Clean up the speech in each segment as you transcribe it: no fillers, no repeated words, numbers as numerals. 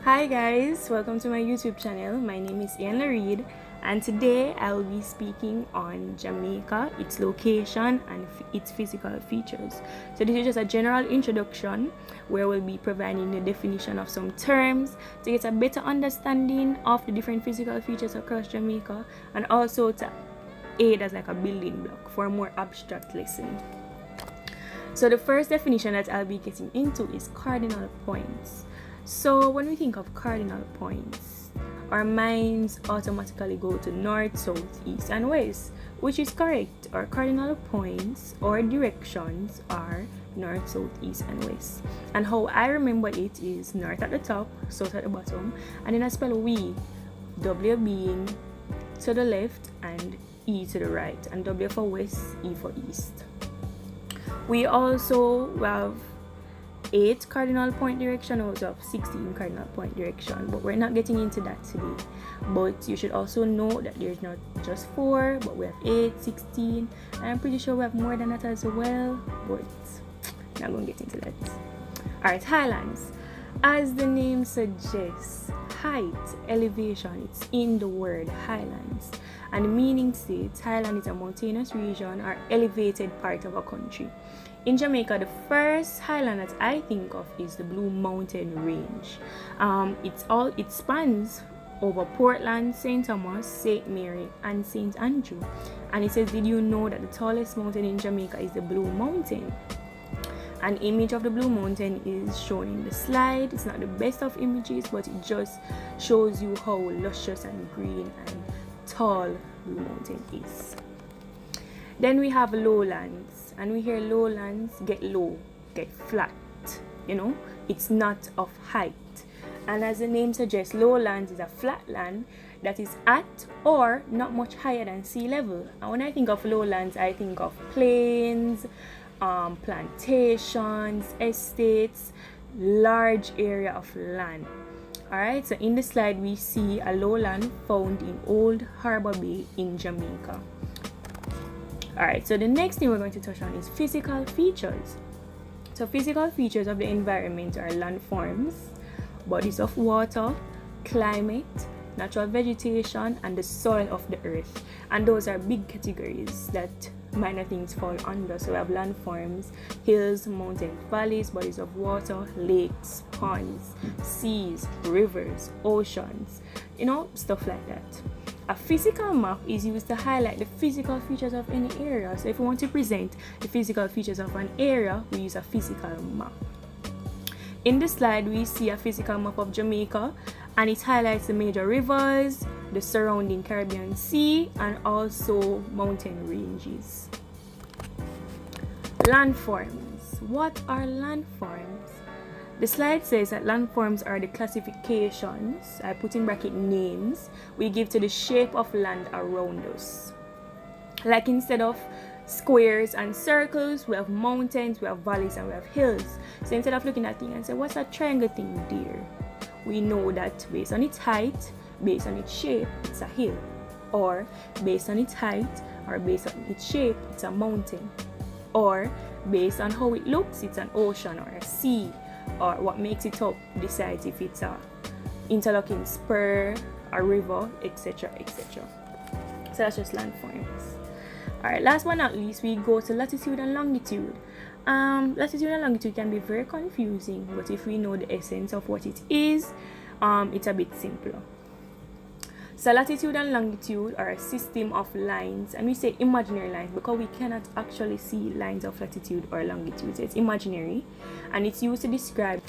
Hi guys, welcome to my YouTube channel. My name is Ian Reed and today I will be speaking on Jamaica, its location and its physical features. So this is just a general introduction where we'll be providing the definition of some terms to get a better understanding of the different physical features across Jamaica and also to aid as like a building block for a more abstract lesson. So the first definition that I'll be getting into is cardinal points. So when we think of cardinal points, our minds automatically go to north, south, east, and west, which is correct. Our cardinal points or directions are north, south, east, and west. And how I remember it is north at the top, south at the bottom, and then I spell we, W being to the left and E to the right, and W for west, E for east. We also have 8 cardinal point direction out of 16 cardinal point direction, but we're not getting into that today. But you should also know that there's not just 4, but we have 8, 16, and I'm pretty sure we have more than that as well, but I'm not going to get into that. Alright, highlands. As the name suggests, height, elevation, it's in the word highlands. And the meaning states highland is a mountainous region or elevated part of a country. In Jamaica, the first highland that I think of is the Blue Mountain Range. It spans over Portland, St. Thomas, St. Mary, and St. Andrew. And it says, did you know that the tallest mountain in Jamaica is the Blue Mountain? An image of the Blue Mountain is shown in the slide. It's not the best of images, but it just shows you how luscious and green and tall Blue Mountain is. Then we have lowlands, and we hear lowlands get low, get flat, it's not of height. And as the name suggests, lowlands is a flat land that is at or not much higher than sea level. And when I think of lowlands, I think of plains, plantations, estates, large area of land. Alright, so in the slide we see a lowland found in Old Harbor Bay in Jamaica. Alright, so the next thing we're going to touch on is physical features. So physical features of the environment are landforms, bodies of water, climate, natural vegetation, and the soil of the earth. And those are big categories that minor things fall under. So we have landforms, hills, mountains, valleys, bodies of water, lakes, ponds, seas, rivers, oceans, stuff like that. A physical map is used to highlight the physical features of any area. So if we want to present the physical features of an area, we use a physical map. In the slide, we see a physical map of Jamaica, and it highlights the major rivers, the surrounding Caribbean Sea, and also mountain ranges. Landforms. What are landforms? The slide says that landforms are the classifications, I put in bracket names, we give to the shape of land around us. Like instead of squares and circles, we have mountains, we have valleys, and we have hills. So instead of looking at things and say, what's that triangle thing there? We know that based on its height, based on its shape, it's a hill. Or based on its height, or based on its shape, it's a mountain. Or based on how it looks, it's an ocean or a sea. Or what makes it up decides if it's a interlocking spur, a river, etc., etc. So that's just landforms. Alright, last but not least, we go to latitude and longitude. Latitude and longitude can be very confusing, but if we know the essence of what it is, it's a bit simpler. So latitude and longitude are a system of lines, and we say imaginary lines because we cannot actually see lines of latitude or longitude. So it's imaginary, and it's used to describe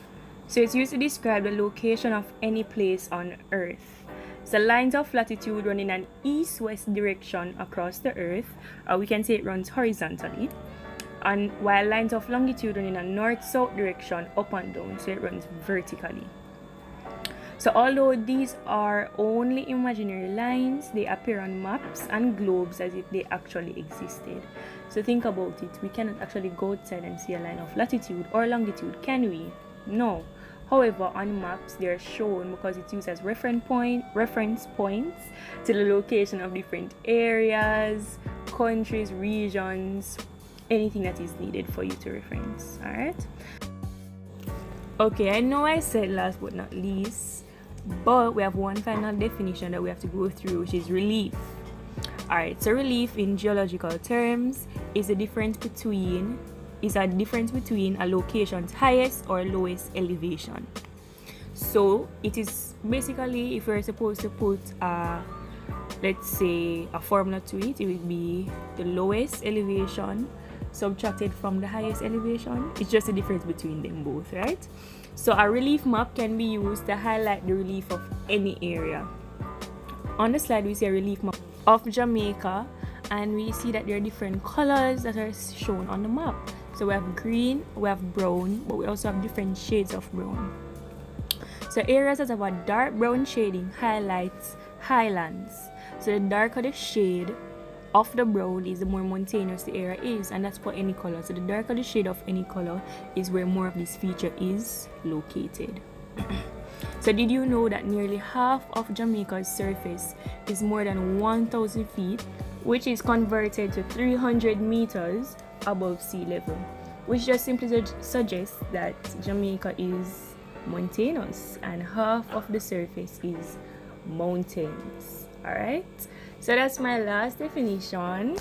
the location of any place on Earth. So lines of latitude run in an east-west direction across the Earth, or we can say it runs horizontally, and while lines of longitude run in a north-south direction up and down, so it runs vertically. So although these are only imaginary lines, they appear on maps and globes as if they actually existed. So think about it, we cannot actually go outside and see a line of latitude or longitude, can we? No. However, on maps they are shown because it's used as reference points to the location of different areas, countries, regions, anything that is needed for you to reference. Alright? Okay, I know I said last but not least, But we have one final definition that we have to go through, which is relief. Alright, so relief in geological terms is a difference between a location's highest or lowest elevation. So it is basically, if we're supposed to put let's say a formula to it, it would be the lowest elevation subtracted from the highest elevation. It's just a difference between them both, right? So a relief map can be used to highlight the relief of any area. On the slide we see a relief map of Jamaica, and we see that there are different colors that are shown on the map. So we have green, we have brown, but we also have different shades of brown. So areas that have a dark brown shading highlights highlands. So the darker the shade of the brown is, the more mountainous the area is, and that's for any color. So the darker the shade of any color is where more of this feature is located. So did you know that nearly half of Jamaica's surface is more than 1,000 feet, which is converted to 300 meters above sea level, which just simply suggests that Jamaica is mountainous and half of the surface is mountains. Alright, so that's my last definition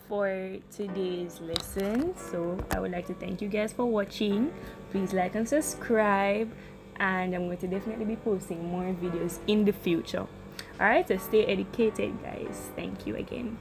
for today's lesson. So I would like to thank you guys for watching. Please like and subscribe, and I'm going to definitely be posting more videos in the future. Alright, so stay educated guys. Thank you again.